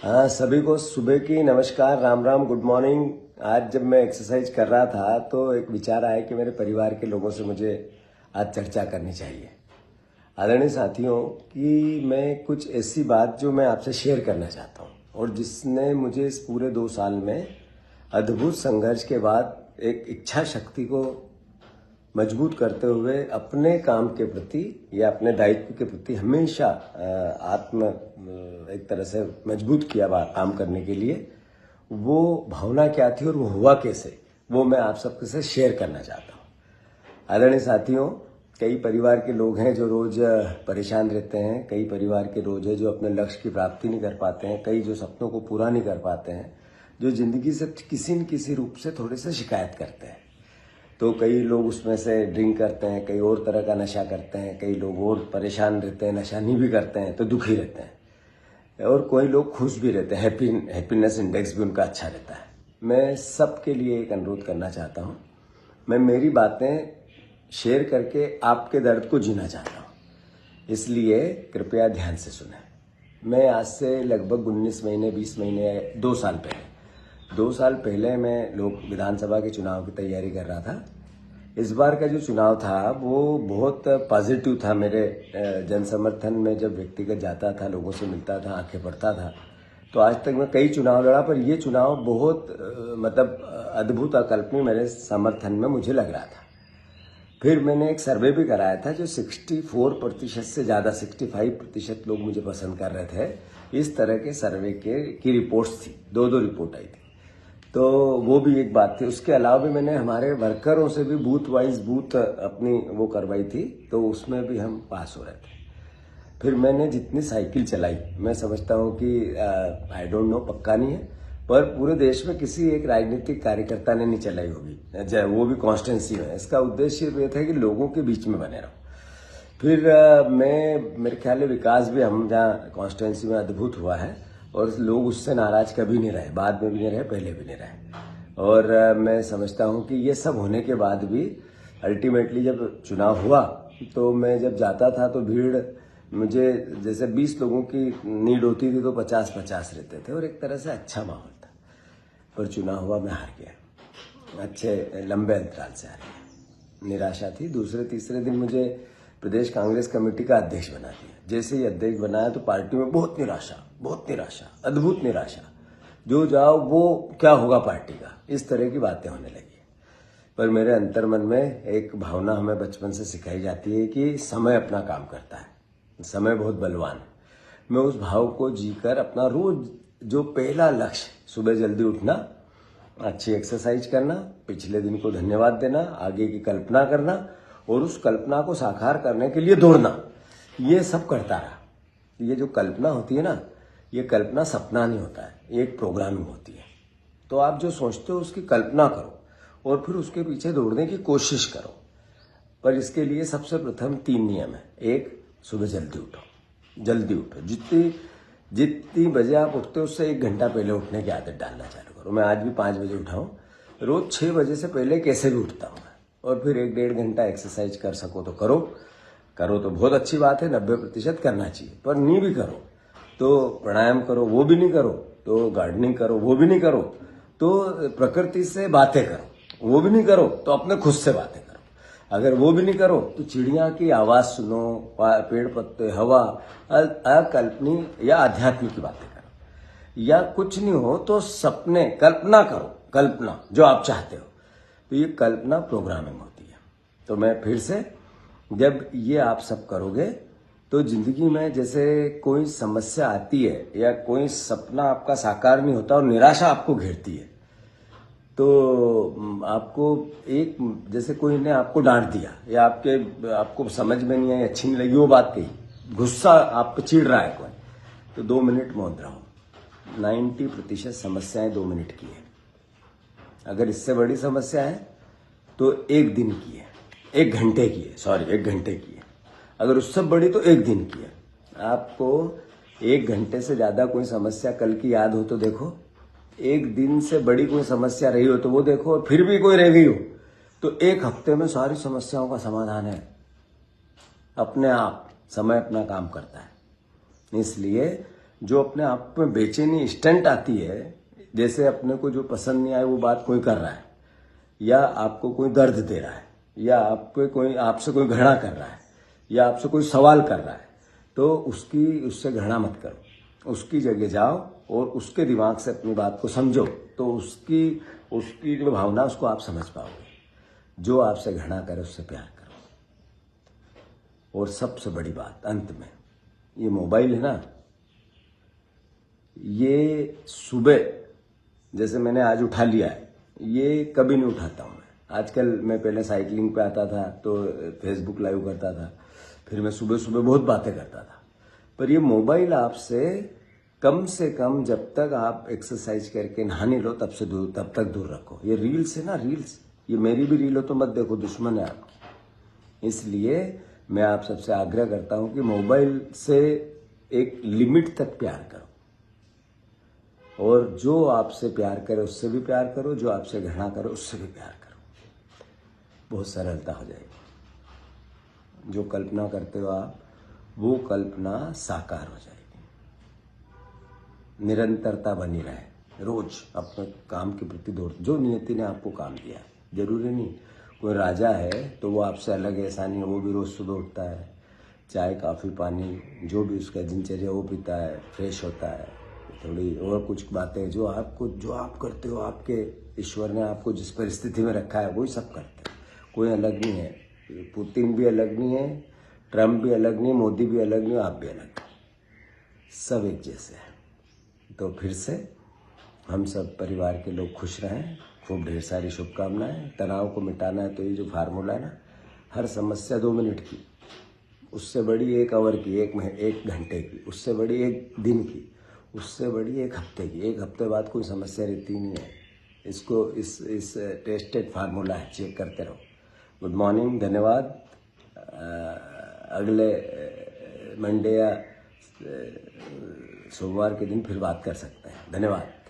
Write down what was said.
हाँ, सभी को सुबह की नमस्कार, राम राम, गुड मॉर्निंग। आज जब मैं एक्सरसाइज कर रहा था तो एक विचार आया कि मेरे परिवार के लोगों से मुझे आज चर्चा करनी चाहिए। आदरणीय साथियों, कि मैं कुछ ऐसी बात जो मैं आपसे शेयर करना चाहता हूँ और जिसने मुझे इस पूरे 2 साल में अद्भुत संघर्ष के बाद एक इच्छा शक्ति को मजबूत करते हुए अपने काम के प्रति या अपने दायित्व के प्रति हमेशा एक तरह से मजबूत किया काम करने के लिए। वो भावना क्या थी और वो हुआ कैसे, वो मैं आप सबके साथ शेयर करना चाहता हूँ। आदरणीय साथियों, कई परिवार के लोग हैं जो रोज परेशान रहते हैं, कई परिवार के रोज है जो अपने लक्ष्य की प्राप्ति नहीं कर पाते हैं, कई जो सपनों को पूरा नहीं कर पाते हैं, जो जिंदगी से किसी न किसी रूप से थोड़े से शिकायत करते हैं। तो कई लोग उसमें से ड्रिंक करते हैं, कई और तरह का नशा करते हैं, कई लोग और परेशान रहते हैं, नशा नहीं भी करते हैं तो दुखी रहते हैं, और कोई लोग खुश भी रहते हैं, हैप्पीनेस इंडेक्स भी उनका अच्छा रहता है। मैं सबके लिए एक अनुरोध करना चाहता हूँ। मैं मेरी बातें शेयर करके आपके दर्द को जीना चाहता हूँ, इसलिए कृपया ध्यान से सुनें। मैं आज से लगभग 19 महीने 20 महीने 2 साल पहले मैं लोक विधानसभा के चुनाव की तैयारी कर रहा था। इस बार का जो चुनाव था वो बहुत पॉजिटिव था। मेरे जन समर्थन में जब व्यक्तिगत जाता था, लोगों से मिलता था, आंखें पढ़ता था, तो आज तक मैं कई चुनाव लड़ा, पर ये चुनाव बहुत अद्भुत अकल्पनीय मेरे समर्थन में मुझे लग रहा था। फिर मैंने एक सर्वे भी कराया था जो 64% से ज़्यादा 65% लोग मुझे पसंद कर रहे थे। इस तरह के सर्वे की रिपोर्ट्स थी, 2 रिपोर्ट आई थी, तो वो भी एक बात थी। उसके अलावा भी मैंने हमारे वर्करों से भी बूथ वाइज अपनी वो करवाई थी, तो उसमें भी हम पास हो रहे थे। फिर मैंने जितनी साइकिल चलाई, मैं समझता हूँ कि आई डोंट नो, पक्का नहीं है, पर पूरे देश में किसी एक राजनीतिक कार्यकर्ता ने नहीं चलाई होगी, वो भी कॉन्स्टिट्यूंसी में। इसका उद्देश्य ये था कि लोगों के बीच में बने रहो। फिर मेरे ख्याल में विकास भी हम जहाँ कॉन्स्टिट्यूंसी में अद्भुत हुआ है, और लोग उससे नाराज कभी नहीं रहे, बाद में भी नहीं रहे, पहले भी नहीं रहे। और मैं समझता हूँ कि ये सब होने के बाद भी अल्टीमेटली जब चुनाव हुआ तो मैं जब जाता था तो भीड़, मुझे जैसे 20 लोगों की नीड होती थी तो 50-50 रहते थे, और एक तरह से अच्छा माहौल था। पर चुनाव हुआ, मैं हार गया, अच्छे लंबे अंतराल से हार गया। निराशा थी। दूसरे तीसरे दिन मुझे प्रदेश कांग्रेस कमेटी का अध्यक्ष बना दिया। जैसे ही अध्यक्ष बनाया तो पार्टी में बहुत निराशा, अद्भुत निराशा। जो जाओ वो क्या होगा पार्टी का, इस तरह की बातें होने लगी। पर मेरे अंतर्मन में एक भावना हमें बचपन से सिखाई जाती है कि समय अपना काम करता है, समय बहुत बलवान है। मैं उस भाव को जीकर अपना रोज जो पहला लक्ष्य, सुबह जल्दी उठना, अच्छी एक्सरसाइज करना, पिछले दिन को धन्यवाद देना, आगे की कल्पना करना और उस कल्पना को साकार करने के लिए दौड़ना, ये सब करता रहा। ये जो कल्पना होती है ना, ये कल्पना सपना नहीं होता है, ये एक प्रोग्रामिंग होती है। तो आप जो सोचते हो उसकी कल्पना करो और फिर उसके पीछे दौड़ने की कोशिश करो। पर इसके लिए सबसे प्रथम 3 नियम है। एक, सुबह जल्दी उठो। जितनी बजे आप उठते हो उससे 1 घंटा पहले उठने की आदत डालना चालू करो। मैं आज भी 5 बजे उठा हूँ, रोज 6 बजे से पहले कैसे भी उठता हूँ। और फिर 1-1.5 घंटा एक्सरसाइज कर सको तो करो तो बहुत अच्छी बात है, 90% करना चाहिए। पर नहीं भी करो तो प्राणायाम करो, वो भी नहीं करो तो गार्डनिंग करो, वो भी नहीं करो तो प्रकृति से बातें करो, वो भी नहीं करो तो अपने खुद से बातें करो। अगर वो भी नहीं करो तो चिड़िया की आवाज सुनो, पेड़ पत्ते, हवा, अकल्पनीय या आध्यात्मिक की बातें करो। या कुछ नहीं हो तो सपने, कल्पना करो, कल्पना जो आप चाहते हो। तो ये कल्पना प्रोग्रामिंग होती है। तो मैं फिर से, जब ये आप सब करोगे तो जिंदगी में जैसे कोई समस्या आती है या कोई सपना आपका साकार नहीं होता और निराशा आपको घेरती है, तो आपको एक, जैसे कोई ने आपको डांट दिया या आपको समझ में नहीं आई, अच्छी नहीं लगी वो बात कही, गुस्सा आप पे चिढ़ रहा है कोई, तो 2 मिनट मौन रहो। 90% समस्याएं 2 मिनट की है। अगर इससे बड़ी समस्या है तो 1 दिन की है, 1 घंटे की है, 1 घंटे की है। अगर उससे बड़ी तो 1 दिन की है। आपको 1 घंटे से ज्यादा कोई समस्या कल की याद हो तो देखो, 1 दिन से बड़ी कोई समस्या रही हो तो वो देखो, और फिर भी कोई रह गई हो तो 1 हफ्ते में सारी समस्याओं का समाधान है। अपने आप समय अपना काम करता है। इसलिए जो अपने आप में बेचैनी इंस्टेंट आती है, जैसे अपने को जो पसंद नहीं आए वो बात कोई कर रहा है, या आपको कोई दर्द दे रहा है, या आपसे कोई घृणा कर रहा है, या आपसे कोई सवाल कर रहा है, तो उससे घृणा मत करो। उसकी जगह जाओ और उसके दिमाग से अपनी बात को समझो, तो उसकी जो भावना उसको आप समझ पाओगे। जो आपसे घृणा करे उससे प्यार करो। और सबसे बड़ी बात अंत में, ये मोबाइल है ना, ये सुबह जैसे मैंने आज उठा लिया है, ये कभी नहीं उठाता हूँ मैं। आजकल मैं पहले साइकिलिंग पे आता था तो फेसबुक लाइव करता था, फिर मैं सुबह सुबह बहुत बातें करता था। पर ये मोबाइल आपसे कम से कम जब तक आप एक्सरसाइज करके नहा नहीं लो तब तक दूर रखो। ये रील्स है ना, रील्स, ये मेरी भी रील हो तो मत देखो, दुश्मन है आपकी। इसलिए मैं आप सबसे आग्रह करता हूं कि मोबाइल से एक लिमिट तक प्यार करो, और जो आपसे प्यार करे उससे भी प्यार करो, जो आपसे घृणा करे उससे भी प्यार करो। बहुत सरलता हो जाएगी। जो कल्पना करते हो आप, वो कल्पना साकार हो जाएगी। निरंतरता बनी रहे, रोज अपने काम के प्रति दौड़। जो नियति ने आपको काम दिया है, जरूरी नहीं कोई राजा है तो वो आपसे अलग है, ऐसा नहीं है। वो भी रोज सुबह उठता है, चाय कॉफी पानी जो भी उसका दिनचर्या वो पीता है, फ्रेश होता है। थोड़ी और कुछ बातें जो आप करते हो, आपके ईश्वर ने आपको जिस परिस्थिति में रखा है वही सब करते हैं। कोई अलग नहीं है, पुतिन भी अलग नहीं है, ट्रम्प भी अलग नहीं, मोदी भी अलग नहीं, आप भी अलग नहीं, सब एक जैसे हैं। तो फिर से हम सब परिवार के लोग खुश रहें, खूब ढेर सारी शुभकामनाएं। तनाव को मिटाना है तो ये जो फार्मूला है ना, हर समस्या 2 मिनट की, उससे बड़ी 1 आवर की, 1 घंटे की, उससे बड़ी 1 दिन की, उससे बड़ी 1 हफ्ते की। 1 हफ्ते बाद कोई समस्या रहती नहीं है। इसको इस टेस्टेड फार्मूला है, चेक करते रहो। गुड मॉर्निंग, धन्यवाद। अगले मंडे या सोमवार के दिन फिर बात कर सकते हैं। धन्यवाद।